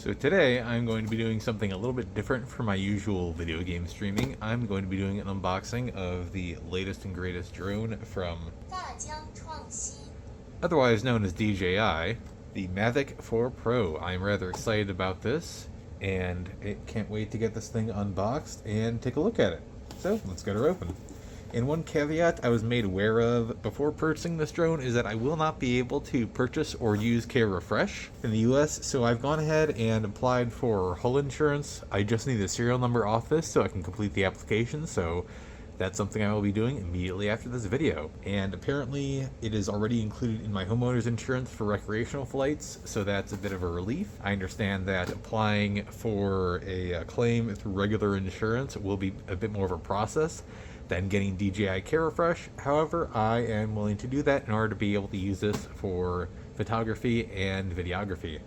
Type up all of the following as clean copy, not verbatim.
So today I'm going to be doing something a little bit different from my usual video game streaming. I'm going to be doing an unboxing of the latest and greatest drone from otherwise known as DJI, the Mavic 4 Pro. I'm rather excited about this and it can't wait to get this thing unboxed and take a look at it. So let's get her open. And one caveat I was made aware of before purchasing this drone is that I will not be able to purchase or use Care Refresh in the US, so I've gone ahead and applied for hull insurance. I just need the serial number off this so I can complete the application, so that's something I will be doing immediately after this video. And apparently it is already included in my homeowner's insurance for recreational flights, so that's a bit of a relief. I understand that applying for a claim through regular insurance will be a bit more of a process than getting DJI Care Refresh. However, I am willing to do that in order to be able to use this for photography and videography.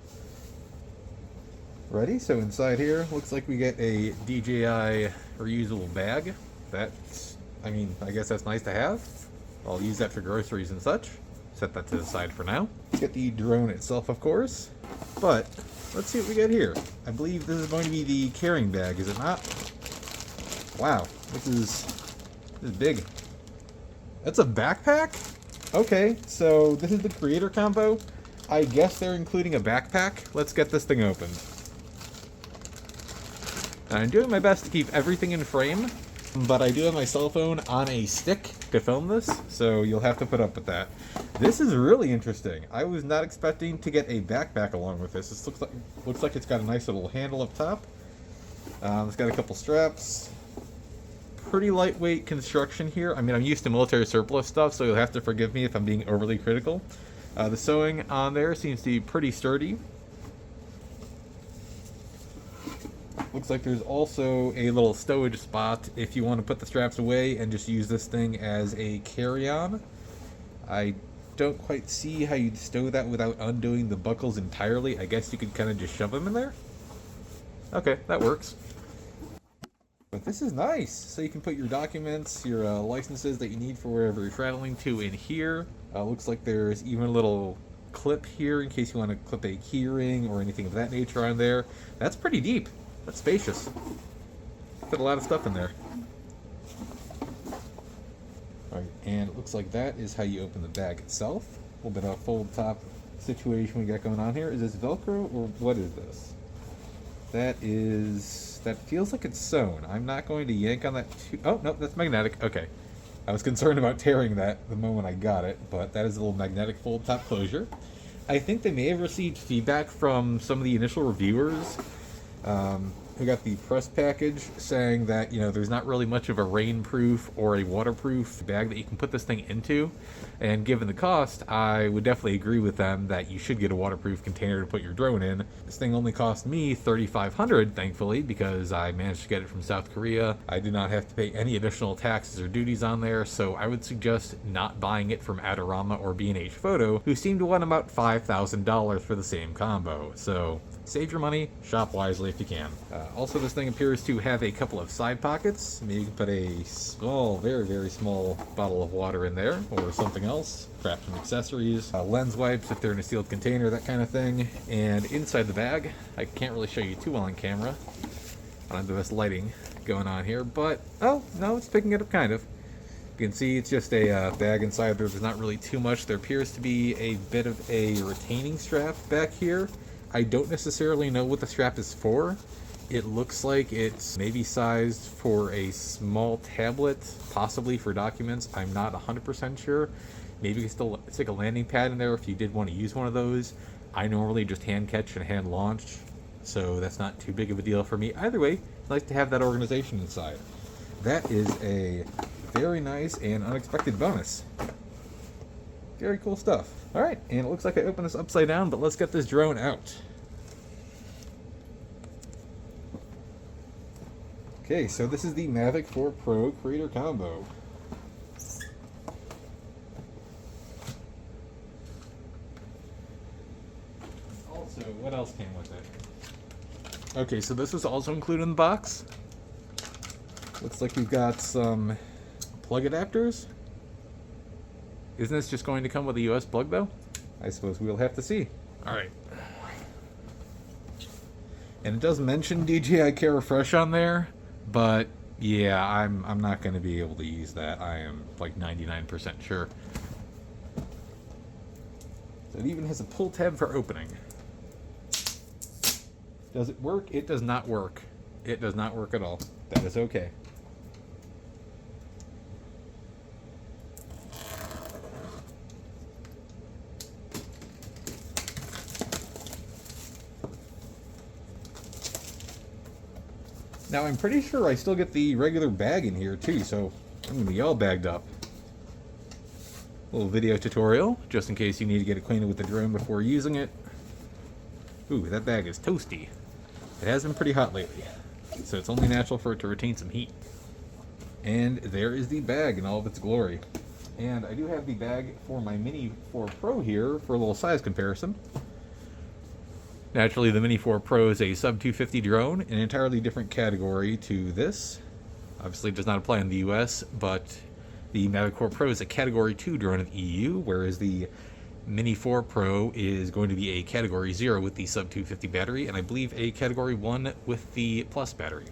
Ready? So inside here, looks like we get a DJI reusable bag. That's, I guess that's nice to have. I'll use that for groceries and such. Set that to the side for now. Get the drone itself, of course. But let's see what we get here. I believe this is going to be the carrying bag, is it not? Wow, this is big. That's a backpack? Okay, so this is the creator combo. I guess they're including a backpack. Let's get this thing opened. I'm doing my best to keep everything in frame, but I do have my cell phone on a stick to film this, so you'll have to put up with that. This is really interesting. I was not expecting to get a backpack along with this. This looks like it's got a nice little handle up top. It's got a couple straps. Pretty lightweight construction here. I'm used to military surplus stuff, so you'll have to forgive me if I'm being overly critical. The sewing on there seems to be pretty sturdy. Looks like there's also a little stowage spot if you want to put the straps away and just use this thing as a carry-on. I don't quite see how you'd stow that without undoing the buckles entirely. I guess you could kind of just shove them in there. Okay, that works. But this is nice, so you can put your documents, your licenses that you need for wherever you're traveling to in here. Looks like there's even a little clip here in case you want to clip a key ring or anything of that nature on there. That's pretty deep. That's spacious. Put a lot of stuff in there. Alright, and it looks like that is how you open the bag itself. A little bit of a fold top situation we got going on here. Is this Velcro or what is this? That feels like it's sewn. I'm not going to yank on that too. Oh, no, that's magnetic. Okay. I was concerned about tearing that the moment I got it, but that is a little magnetic fold top closure. I think they may have received feedback from some of the initial reviewers who got the press package saying that, there's not really much of a rainproof or a waterproof bag that you can put this thing into. And given the cost, I would definitely agree with them that you should get a waterproof container to put your drone in. This thing only cost me $3,500, thankfully, because I managed to get it from South Korea. I did not have to pay any additional taxes or duties on there, so I would suggest not buying it from Adorama or B&H Photo, who seem to want about $5,000 for the same combo. So save your money, shop wisely if you can. Also, this thing appears to have a couple of side pockets. Maybe you can put a small, very, very small bottle of water in there, or something else. Perhaps some accessories, lens wipes if they're in a sealed container, that kind of thing. And inside the bag, I can't really show you too well on camera. I don't have the best lighting going on here, but, oh, no, it's picking it up kind of. You can see it's just a bag inside there. There's not really too much. There appears to be a bit of a retaining strap back here. I don't necessarily know what the strap is for. It looks like it's maybe sized for a small tablet, possibly for documents. I'm not 100% sure. Maybe you can still stick a landing pad in there if you did want to use one of those. I normally just hand catch and hand launch, so that's not too big of a deal for me. Either way, I like to have that organization inside. That is a very nice and unexpected bonus. Very cool stuff. Alright, and it looks like I opened this upside down, but let's get this drone out. Okay, so this is the Mavic 4 Pro Creator Combo. Also, what else came with it? Okay, so this is also included in the box. Looks like we've got some plug adapters. Isn't this just going to come with a US plug though? I suppose we'll have to see. Alright. And it does mention DJI Care Refresh on there, but yeah, I'm not going to be able to use that. I am like 99% sure. So it even has a pull tab for opening. Does it work? It does not work. It does not work at all. That is okay. Now I'm pretty sure I still get the regular bag in here too, so I'm going to be all bagged up. Little video tutorial, just in case you need to get acquainted with the drone before using it. Ooh, that bag is toasty. It has been pretty hot lately, so it's only natural for it to retain some heat. And there is the bag in all of its glory. And I do have the bag for my Mini 4 Pro here for a little size comparison. Naturally, the Mini 4 Pro is a sub-250 drone, an entirely different category to this. Obviously, it does not apply in the US, but the Mavic 4 Pro is a Category 2 drone in the EU, whereas the Mini 4 Pro is going to be a Category 0 with the sub-250 battery, and I believe a Category 1 with the Plus battery.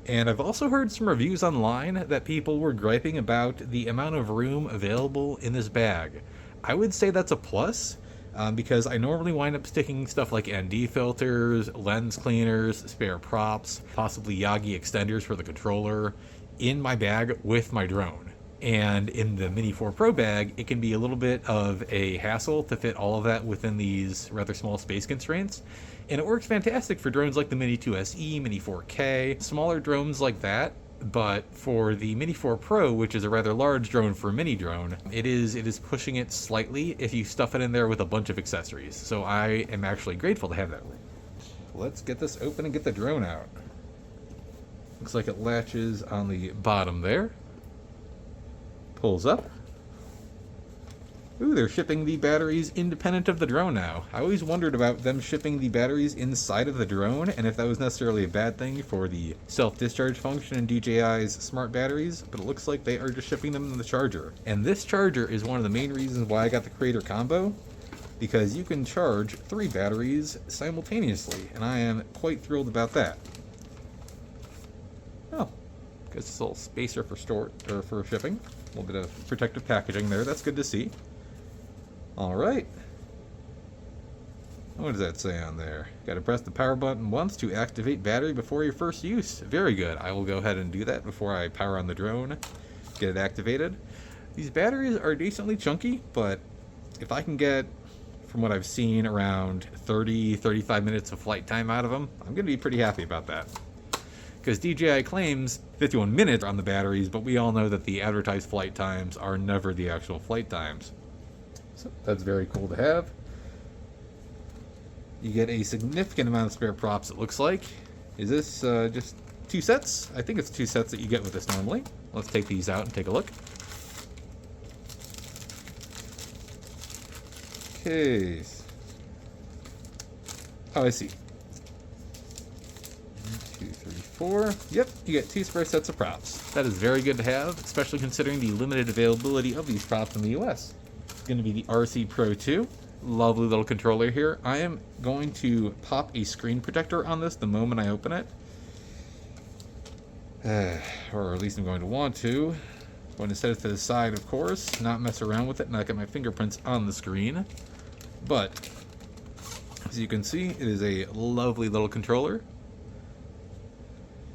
And I've also heard some reviews online that people were griping about the amount of room available in this bag. I would say that's a plus. Because I normally wind up sticking stuff like ND filters, lens cleaners, spare props, possibly Yagi extenders for the controller in my bag with my drone. And in the Mini 4 Pro bag, it can be a little bit of a hassle to fit all of that within these rather small space constraints. And it works fantastic for drones like the Mini 2 SE, Mini 4K, smaller drones like that. But for the Mini 4 Pro, which is a rather large drone for a mini drone, it is pushing it slightly if you stuff it in there with a bunch of accessories. So I am actually grateful to have that room. Let's get this open and get the drone out. Looks like it latches on the bottom there. Pulls up. Ooh, they're shipping the batteries independent of the drone now. I always wondered about them shipping the batteries inside of the drone, and if that was necessarily a bad thing for the self-discharge function in DJI's smart batteries, but it looks like they are just shipping them in the charger. And this charger is one of the main reasons why I got the Creator Combo, because you can charge 3 batteries simultaneously, and I am quite thrilled about that. Oh, guess it's a little spacer for for shipping. A little bit of protective packaging there, that's good to see. Alright. What does that say on there? Got to press the power button once to activate battery before your first use. Very good. I will go ahead and do that before I power on the drone. Get it activated. These batteries are decently chunky, but if I can get, from what I've seen, around 30-35 minutes of flight time out of them, I'm going to be pretty happy about that. Because DJI claims 51 minutes on the batteries, but we all know that the advertised flight times are never the actual flight times. So that's very cool to have. You get a significant amount of spare props, it looks like. Is this just 2 sets? I think it's 2 sets that you get with this normally. Let's take these out and take a look. Okay. Oh, I see. 1, 2, 3, 4. Yep, you get 2 spare sets of props. That is very good to have, especially considering the limited availability of these props in the US. It's going to be the RC Pro 2. Lovely little controller here. I am going to pop a screen protector on this the moment I open it. Or at least I'm going to want to. I'm going to set it to the side, of course, not mess around with it, not get my fingerprints on the screen. But, as you can see, it is a lovely little controller.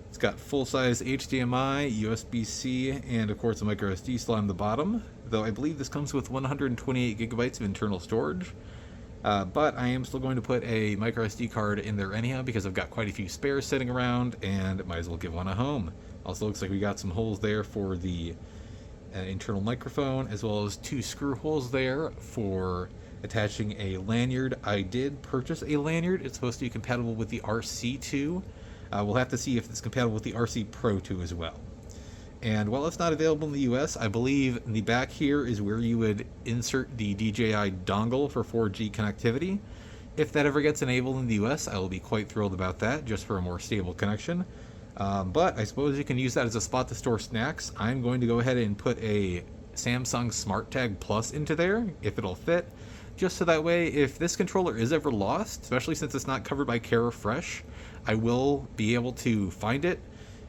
It's got full-size HDMI, USB-C, and of course a microSD slot on the bottom, though I believe this comes with 128 gigabytes of internal storage. But I am still going to put a microSD card in there anyhow because I've got quite a few spares sitting around and might as well give one a home. Also looks like we got some holes there for the internal microphone, as well as 2 screw holes there for attaching a lanyard. I did purchase a lanyard. It's supposed to be compatible with the RC2. We'll have to see if it's compatible with the RC Pro 2 as well. And while it's not available in the US, I believe in the back here is where you would insert the DJI dongle for 4G connectivity. If that ever gets enabled in the US, I will be quite thrilled about that, just for a more stable connection. But I suppose you can use that as a spot to store snacks. I'm going to go ahead and put a Samsung SmartTag Plus into there, if it'll fit. just so that way if this controller is ever lost, especially since it's not covered by Care Fresh, I will be able to find it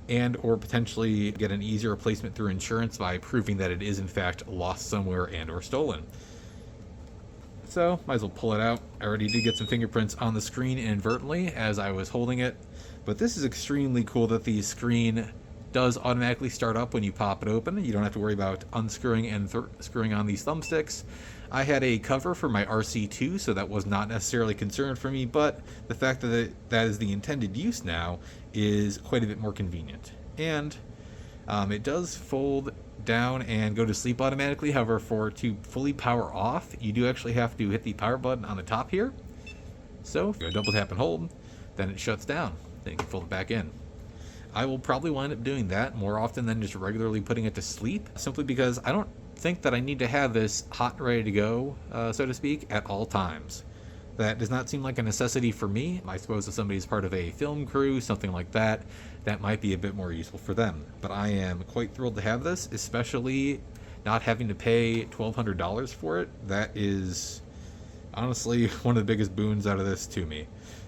and or potentially get an easier replacement through insurance by proving that it is in fact lost somewhere and or stolen. So might as well pull it out. I already did get some fingerprints on the screen inadvertently as I was holding it, but this is extremely cool that the screen does automatically start up when you pop it open. You don't have to worry about unscrewing and screwing on these thumbsticks. I had a cover for my RC2, so that was not necessarily a concern for me, but the fact that that is the intended use now is quite a bit more convenient. And it does fold down and go to sleep automatically. However, to fully power off, you do actually have to hit the power button on the top here. So if you go double tap and hold, then it shuts down. Then you can fold it back in. I will probably wind up doing that more often than just regularly putting it to sleep, simply because I don't think that I need to have this hot and ready to go, so to speak, at all times. That does not seem like a necessity for me. I suppose if somebody's part of a film crew, something like that, that might be a bit more useful for them. But I am quite thrilled to have this, especially not having to pay $1,200 for it. That is honestly one of the biggest boons out of this to me.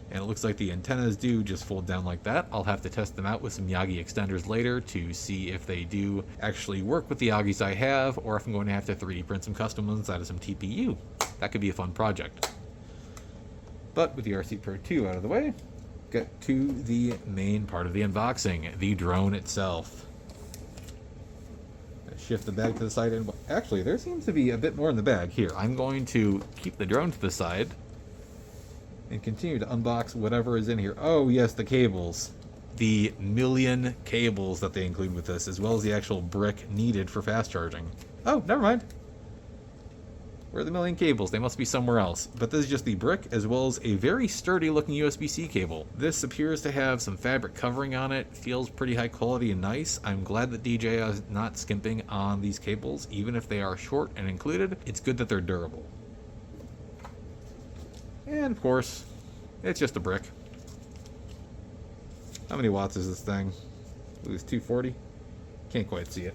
And it looks like the antennas do just fold down like that. I'll have to test them out with some Yagi extenders later to see if they do actually work with the Yagis I have, or if I'm going to have to 3D print some custom ones out of some TPU. That could be a fun project. But with the RC Pro 2 out of the way, get to the main part of the unboxing, the drone itself. Shift the bag to the side, and actually there seems to be a bit more in the bag. Here, I'm going to keep the drone to the side and continue to unbox whatever is in here. Oh yes, the cables. The million cables that they include with this, as well as the actual brick needed for fast charging. Oh, never mind. Where are the million cables? They must be somewhere else. But this is just the brick, as well as a very sturdy looking USB-C cable. This appears to have some fabric covering on it. Feels pretty high quality and nice. I'm glad that DJI is not skimping on these cables, even if they are short and included. It's good that they're durable. And of course, it's just a brick. How many watts is this thing? It was 240? Can't quite see it.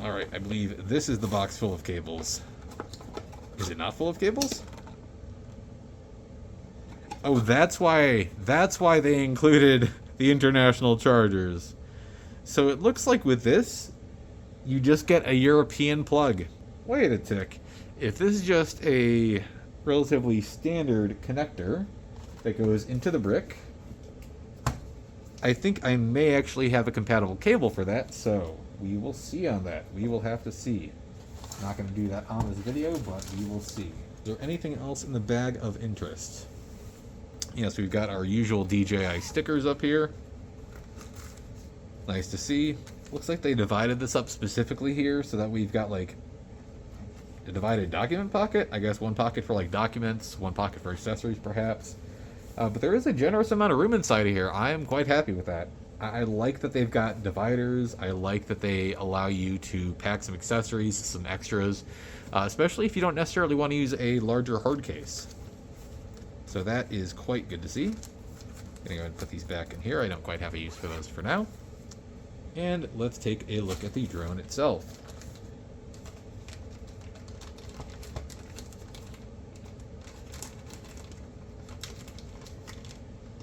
Alright, I believe this is the box full of cables. Is it not full of cables? Oh, that's why they included the international chargers. So it looks like with this, you just get a European plug. Wait a tick. If this is just a relatively standard connector that goes into the brick, I think I may actually have a compatible cable for that, so we will see on that. We will have to see. I'm not going to do that on this video, but we will see. Is there anything else in the bag of interest? Yes, we've got our usual DJI stickers up here. Nice to see. Looks like they divided this up specifically here so that we've got like a divided document pocket. I guess one pocket for like documents, one pocket for accessories perhaps. But there is a generous amount of room inside of here. I am quite happy with that. I like that they've got dividers. I like that they allow you to pack some accessories, some extras, especially if you don't necessarily want to use a larger hard case. So that is quite good to see. I'm gonna go ahead and put these back in here. I don't quite have a use for those for now. And let's take a look at the drone itself.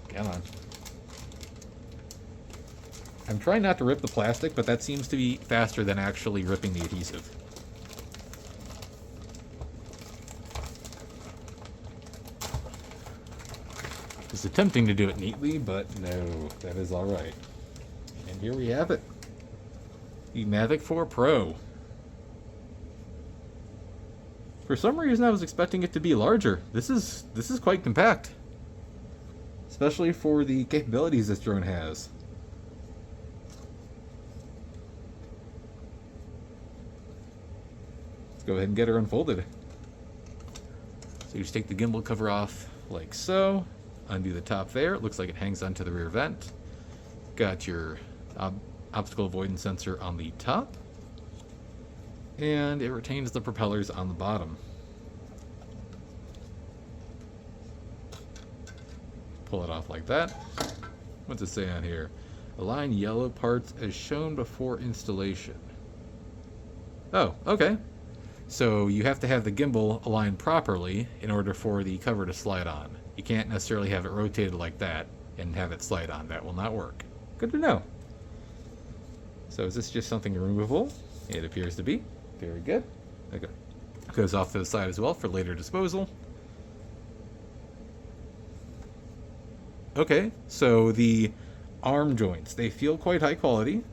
Come on. I'm trying not to rip the plastic, but that seems to be faster than actually ripping the adhesive. It's attempting to do it neatly, but no, that is alright. And here we have it. The Mavic 4 Pro. For some reason I was expecting it to be larger. This is quite compact. Especially for the capabilities this drone has. Let's go ahead and get her unfolded. So you just take the gimbal cover off like so. Undo the top there. It looks like it hangs onto the rear vent. Got your obstacle avoidance sensor on the top. And it retains the propellers on the bottom. Pull it off like that. What's it say on here? Align yellow parts as shown before installation. Oh, okay. So you have to have the gimbal aligned properly in order for the cover to slide on. You can't necessarily have it rotated like that and have it slide on. That will not work. Good to know. So is this just something removable? It appears to be. Very good. Okay. Goes off to the side as well for later disposal. Okay, so the arm joints, they feel quite high quality.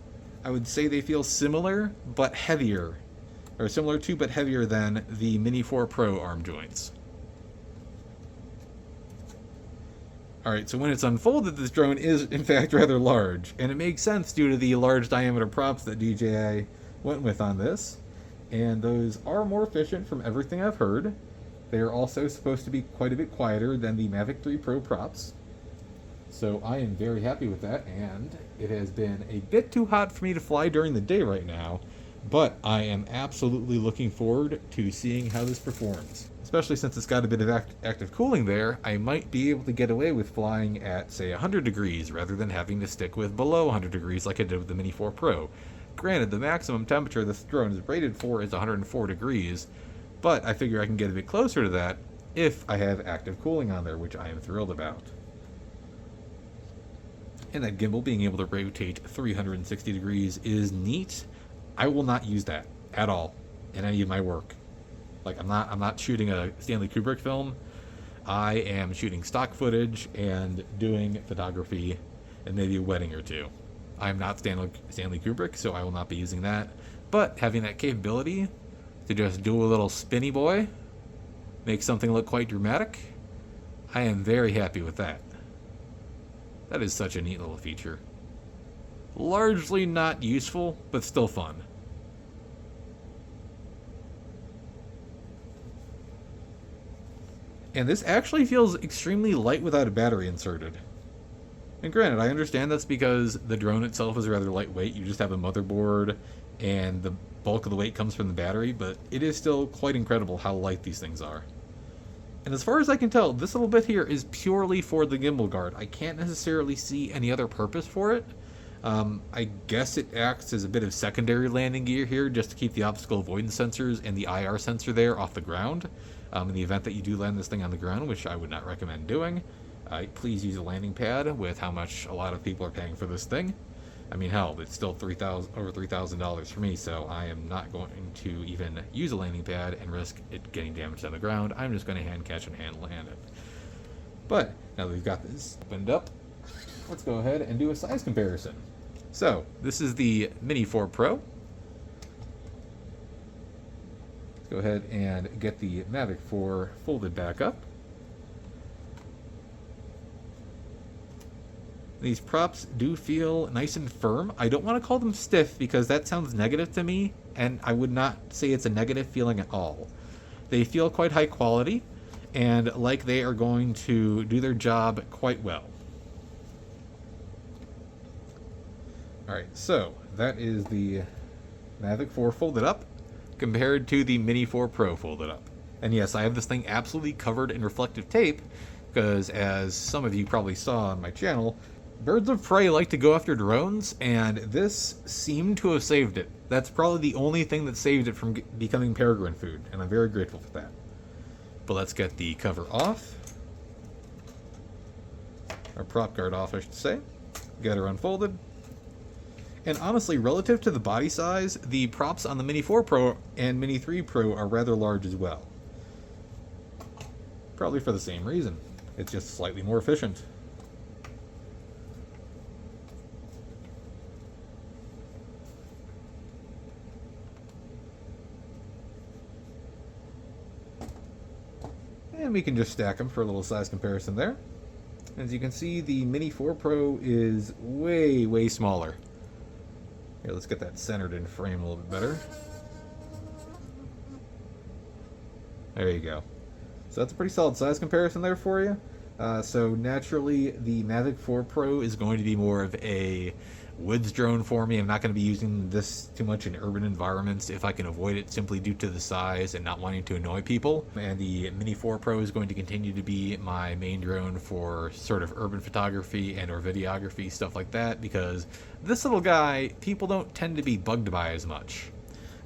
I would say they feel similar but heavier, or similar to but heavier than the Mini 4 Pro arm joints. Alright, so when it's unfolded, this drone is in fact rather large, and it makes sense due to the large diameter props that DJI went with on this, and those are more efficient from everything I've heard. They are also supposed to be quite a bit quieter than the Mavic 3 Pro props. So I am very happy with that, and it has been a bit too hot for me to fly during the day right now, but I am absolutely looking forward to seeing how this performs. Especially since it's got a bit of active cooling there, I might be able to get away with flying at, say, 100 degrees rather than having to stick with below 100 degrees like I did with the Mini 4 Pro. Granted, the maximum temperature this drone is rated for is 104 degrees, but I figure I can get a bit closer to that if I have active cooling on there, which I am thrilled about. And that gimbal being able to rotate 360 degrees is neat. I will not use that at all in any of my work. Like, I'm not shooting a Stanley Kubrick film. I am shooting stock footage and doing photography and maybe a wedding or two. I'm not Stanley Kubrick, so I will not be using that. But having that capability to just do a little spinny boy, make something look quite dramatic, I am very happy with that. That is such a neat little feature. Largely not useful, but still fun. And this actually feels extremely light without a battery inserted. And granted, I understand that's because the drone itself is rather lightweight. You just have a motherboard, and the bulk of the weight comes from the battery, but it is still quite incredible how light these things are. And as far as I can tell, this little bit here is purely for the gimbal guard. I can't necessarily see any other purpose for it. I guess it acts as a bit of secondary landing gear here just to keep the obstacle avoidance sensors and the IR sensor there off the ground. In the event that you do land this thing on the ground, which I would not recommend doing, please use a landing pad with how much a lot of people are paying for this thing. I mean, hell, it's still over $3,000 for me, so I am not going to even use a landing pad and risk it getting damaged on the ground. I'm just going to hand catch and hand land it. But now that we've got this opened up, let's go ahead and do a size comparison. So this is the Mini 4 Pro. Let's go ahead and get the Mavic 4 folded back up. These props do feel nice and firm. I don't want to call them stiff because that sounds negative to me, and I would not say it's a negative feeling at all. They feel quite high quality and like they are going to do their job quite well. Alright, so that is the Mavic 4 folded up compared to the Mini 4 Pro folded up. And yes, I have this thing absolutely covered in reflective tape because, as some of you probably saw on my channel, birds of prey like to go after drones, and this seemed to have saved it. That's probably the only thing that saved it from becoming peregrine food, and I'm very grateful for that. But let's get the cover off. Our prop guard off, I should say. Get her unfolded. And honestly, relative to the body size, the props on the Mini 4 Pro and Mini 3 Pro are rather large as well. Probably for the same reason. It's just slightly more efficient. And we can just stack them for a little size comparison there. As you can see, the Mini 4 Pro is way, way smaller. Here, let's get that centered in frame a little bit better. There you go. So that's a pretty solid size comparison there for you. So naturally, the Mavic 4 Pro is going to be more of a woods drone for me. I'm not going to be using this too much in urban environments if I can avoid it, simply due to the size and not wanting to annoy people. And the Mini 4 Pro is going to continue to be my main drone for sort of urban photography and or videography, stuff like that, because this little guy, people don't tend to be bugged by as much.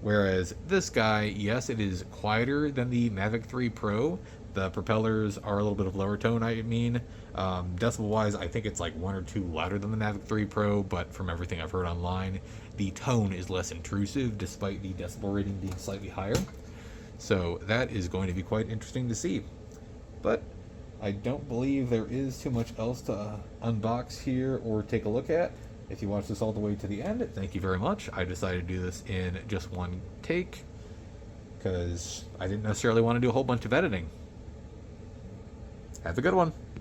Whereas this guy, yes, it is quieter than the Mavic 3 Pro. The propellers are a little bit of lower tone, I mean. Decibel wise, I think it's like 1 or 2 louder than the Mavic 3 Pro, but from everything I've heard online, the tone is less intrusive despite the decibel rating being slightly higher. So that is going to be quite interesting to see. But I don't believe there is too much else to unbox here or take a look at. If you watched this all the way to the end, thank you very much. I decided to do this in just one take because I didn't necessarily want to do a whole bunch of editing. Have a good one.